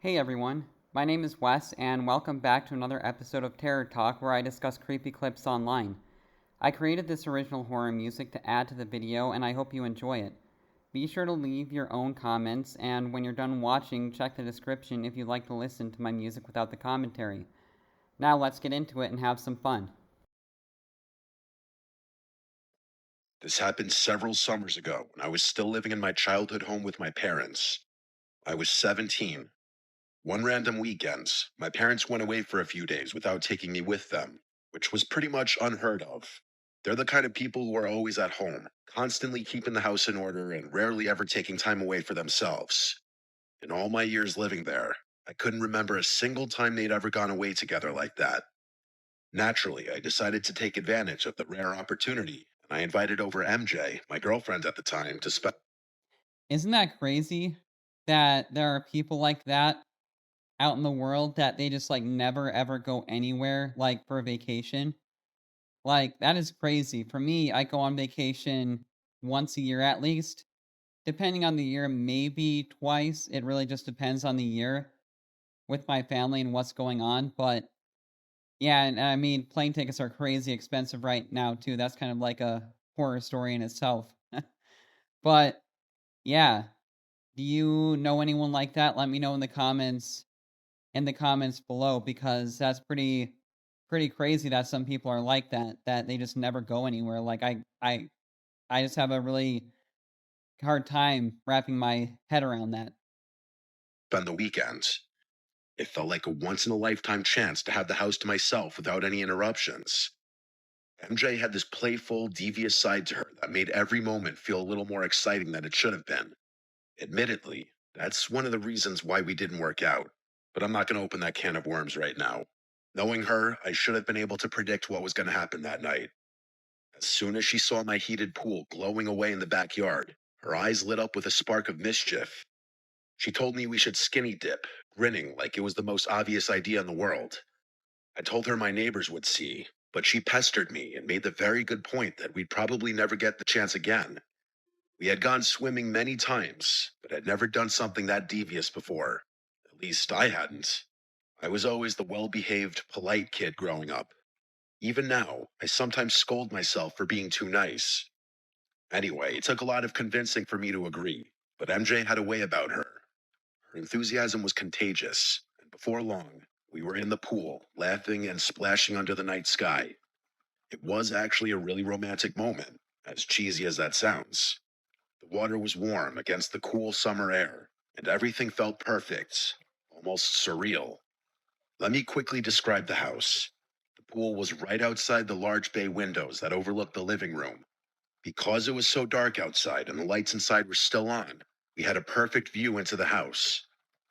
Hey everyone, my name is Wes, and welcome back to another episode of Terror Talk where I discuss creepy clips online. I created this original horror music to add to the video, and I hope you enjoy it. Be sure to leave your own comments, and when you're done watching, check the description if you'd like to listen to my music without the commentary. Now let's get into it and have some fun. This happened several summers ago when I was still living in my childhood home with my parents. I was 17. One random weekend, my parents went away for a few days without taking me with them, which was pretty much unheard of. They're the kind of people who are always at home, constantly keeping the house in order and rarely ever taking time away for themselves. In all my years living there, I couldn't remember a single time they'd ever gone away together like that. Naturally, I decided to take advantage of the rare opportunity, and I invited over MJ, my girlfriend at the time, to spend. Isn't that crazy that there are people like that out in the world that they just never ever go anywhere for a vacation? Like, that is crazy. For me, I go on vacation once a year at least. Depending on the year, maybe twice. It really just depends on the year with my family and what's going on. But yeah, and I mean, plane tickets are crazy expensive right now, too. That's kind of like a horror story in itself. But yeah, do you know anyone like that? Let me know in the comments below because that's pretty crazy that some people are like that they just never go anywhere. I just have a really hard time wrapping my head around that. The weekends. It felt like a once in a lifetime chance to have the house to myself without any interruptions. MJ had this playful, devious side to her that made every moment feel a little more exciting than it should have been. Admittedly, that's one of the reasons why we didn't work out, but I'm not going to open that can of worms right now. Knowing her, I should have been able to predict what was going to happen that night. As soon as she saw my heated pool glowing away in the backyard, her eyes lit up with a spark of mischief. She told me we should skinny dip, grinning like it was the most obvious idea in the world. I told her my neighbors would see, but she pestered me and made the very good point that we'd probably never get the chance again. We had gone swimming many times, but had never done something that devious before. At least I hadn't. I was always the well behaved, polite kid growing up. Even now, I sometimes scold myself for being too nice. Anyway, it took a lot of convincing for me to agree, but MJ had a way about her. Her enthusiasm was contagious, and before long, we were in the pool, laughing and splashing under the night sky. It was actually a really romantic moment, as cheesy as that sounds. The water was warm against the cool summer air, and everything felt perfect, almost surreal. Let me quickly describe the house. The pool was right outside the large bay windows that overlooked the living room. Because it was so dark outside and the lights inside were still on, we had a perfect view into the house.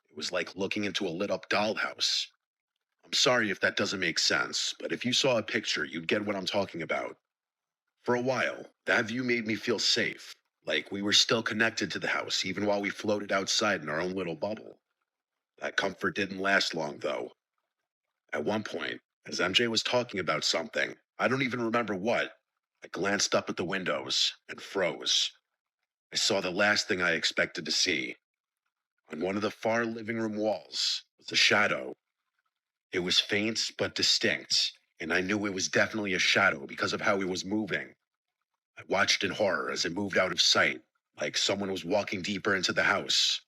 It was like looking into a lit up dollhouse. I'm sorry if that doesn't make sense, but if you saw a picture, you'd get what I'm talking about. For a while, that view made me feel safe, like we were still connected to the house even while we floated outside in our own little bubble. That comfort didn't last long, though. At one point, as MJ was talking about something, I don't even remember what, I glanced up at the windows and froze. I saw the last thing I expected to see. On one of the far living room walls was a shadow. It was faint but distinct, and I knew it was definitely a shadow because of how it was moving. I watched in horror as it moved out of sight, like someone was walking deeper into the house.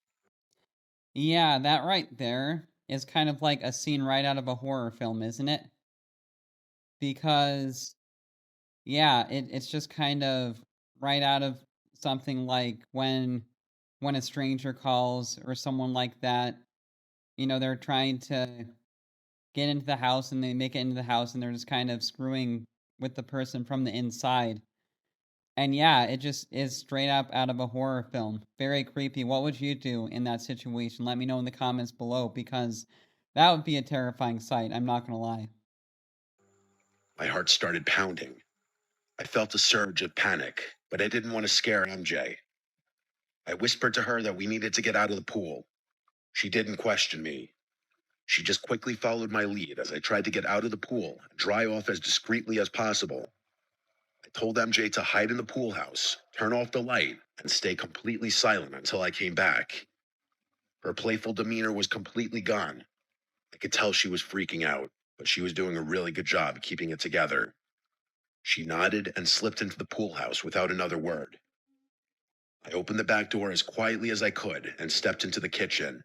Yeah, that right there is kind of like a scene right out of a horror film, isn't it? Because yeah, it's just kind of right out of something like when a stranger calls or someone like that. They're trying to get into the house and they make it into the house and they're just kind of screwing with the person from the inside. And yeah, it just is straight up out of a horror film. Very creepy. What would you do in that situation? Let me know in the comments below because that would be a terrifying sight. I'm not going to lie. My heart started pounding. I felt a surge of panic, but I didn't want to scare MJ. I whispered to her that we needed to get out of the pool. She didn't question me. She just quickly followed my lead as I tried to get out of the pool and dry off as discreetly as possible. I told MJ to hide in the pool house, turn off the light, and stay completely silent until I came back. Her playful demeanor was completely gone. I could tell she was freaking out, but she was doing a really good job keeping it together. She nodded and slipped into the pool house without another word. I opened the back door as quietly as I could and stepped into the kitchen.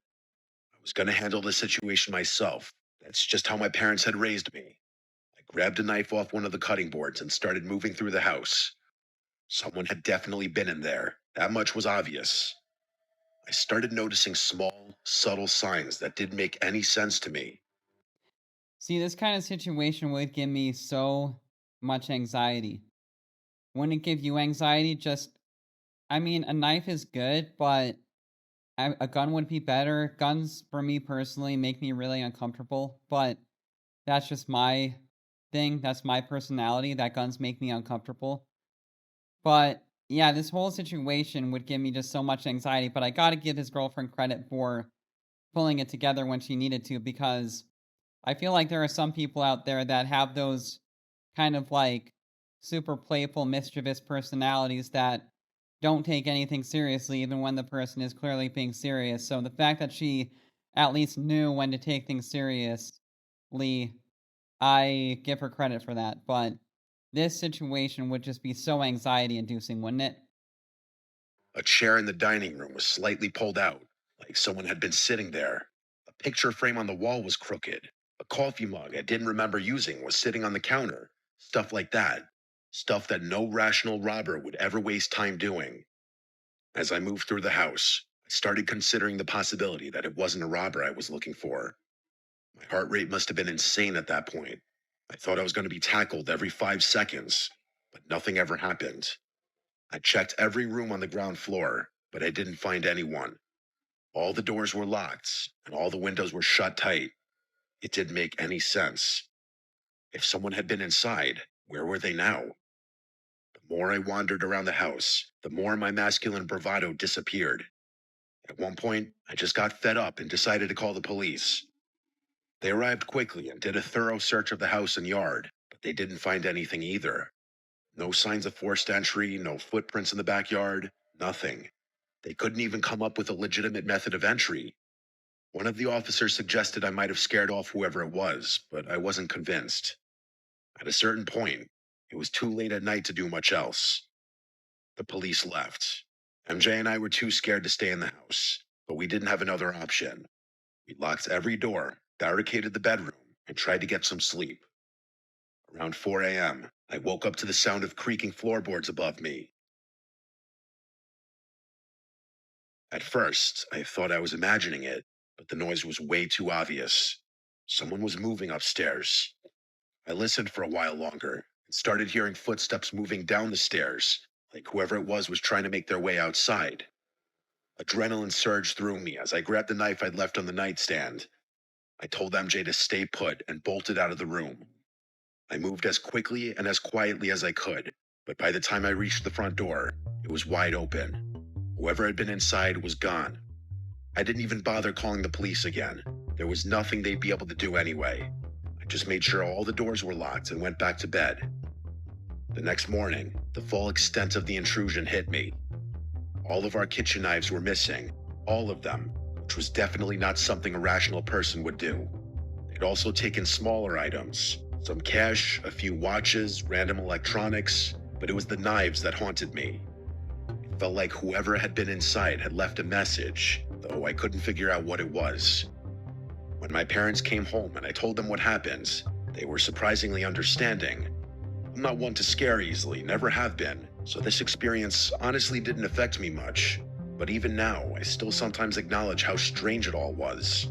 I was going to handle the situation myself. That's just how my parents had raised me. I grabbed a knife off one of the cutting boards and started moving through the house. Someone had definitely been in there. That much was obvious. I started noticing small, subtle signs that didn't make any sense to me. See, this kind of situation would give me so much anxiety. Wouldn't it give you anxiety? I mean, a knife is good, but a gun would be better. Guns, for me personally, make me really uncomfortable, but that's just my thing. That's my personality, that guns make me uncomfortable. But yeah, this whole situation would give me just so much anxiety, but I gotta give his girlfriend credit for pulling it together when she needed to, because I feel like there are some people out there that have those kind of like super playful, mischievous personalities that don't take anything seriously, even when the person is clearly being serious. So the fact that she at least knew when to take things seriously, I give her credit for that. But this situation would just be so anxiety inducing, wouldn't it? A chair in the dining room was slightly pulled out, like someone had been sitting there. A picture frame on the wall was crooked. A coffee mug I didn't remember using was sitting on the counter. Stuff like that. Stuff that no rational robber would ever waste time doing. As I moved through the house, I started considering the possibility that it wasn't a robber I was looking for. My heart rate must have been insane at that point. I thought I was going to be tackled every 5 seconds, but nothing ever happened. I checked every room on the ground floor, but I didn't find anyone. All the doors were locked, and all the windows were shut tight. It didn't make any sense. If someone had been inside, where were they now? The more I wandered around the house, the more my masculine bravado disappeared. At one point, I just got fed up and decided to call the police. They arrived quickly and did a thorough search of the house and yard, but they didn't find anything either. No signs of forced entry, no footprints in the backyard, nothing. They couldn't even come up with a legitimate method of entry. One of the officers suggested I might have scared off whoever it was, but I wasn't convinced. At a certain point, it was too late at night to do much else. The police left. MJ and I were too scared to stay in the house, but we didn't have another option. We locked every door, barricaded the bedroom, and tried to get some sleep. Around 4 a.m., I woke up to the sound of creaking floorboards above me. At first, I thought I was imagining it, but the noise was way too obvious. Someone was moving upstairs. I listened for a while longer and started hearing footsteps moving down the stairs, like whoever it was trying to make their way outside. Adrenaline surged through me as I grabbed the knife I'd left on the nightstand. I told MJ to stay put and bolted out of the room. I moved as quickly and as quietly as I could, but by the time I reached the front door, it was wide open. Whoever had been inside was gone. I didn't even bother calling the police again. There was nothing they'd be able to do anyway. I just made sure all the doors were locked and went back to bed. The next morning, the full extent of the intrusion hit me. All of our kitchen knives were missing. All of them, which was definitely not something a rational person would do. They'd also taken smaller items, some cash, a few watches, random electronics, but it was the knives that haunted me. It felt like whoever had been inside had left a message, though I couldn't figure out what it was. When my parents came home and I told them what happened, they were surprisingly understanding. I'm not one to scare easily, never have been, so this experience honestly didn't affect me much. But even now, I still sometimes acknowledge how strange it all was.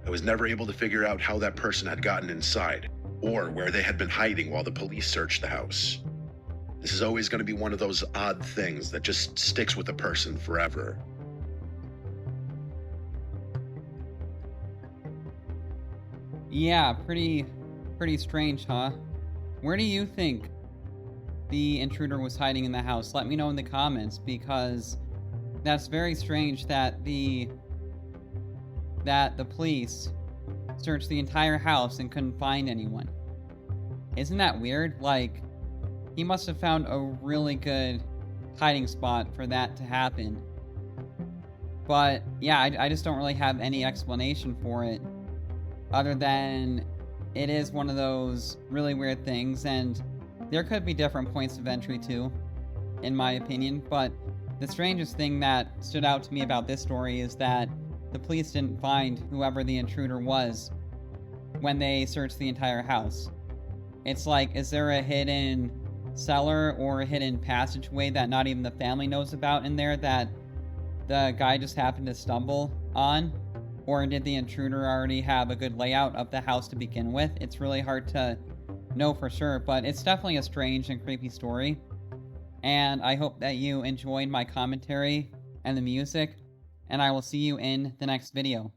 I was never able to figure out how that person had gotten inside, or where they had been hiding while the police searched the house. This is always going to be one of those odd things that just sticks with a person forever. Yeah, pretty strange, huh? Where do you think the intruder was hiding in the house? Let me know in the comments, because that's very strange that the police searched the entire house and couldn't find anyone. Isn't that weird? Like, he must have found a really good hiding spot for that to happen. But yeah, I just don't really have any explanation for it other than it is one of those really weird things, and there could be different points of entry too, in my opinion. But the strangest thing that stood out to me about this story is that the police didn't find whoever the intruder was when they searched the entire house. It's like, is there a hidden cellar or a hidden passageway that not even the family knows about in there that the guy just happened to stumble on? Or did the intruder already have a good layout of the house to begin with? It's really hard to know for sure, but it's definitely a strange and creepy story. And I hope that you enjoyed my commentary and the music, and I will see you in the next video.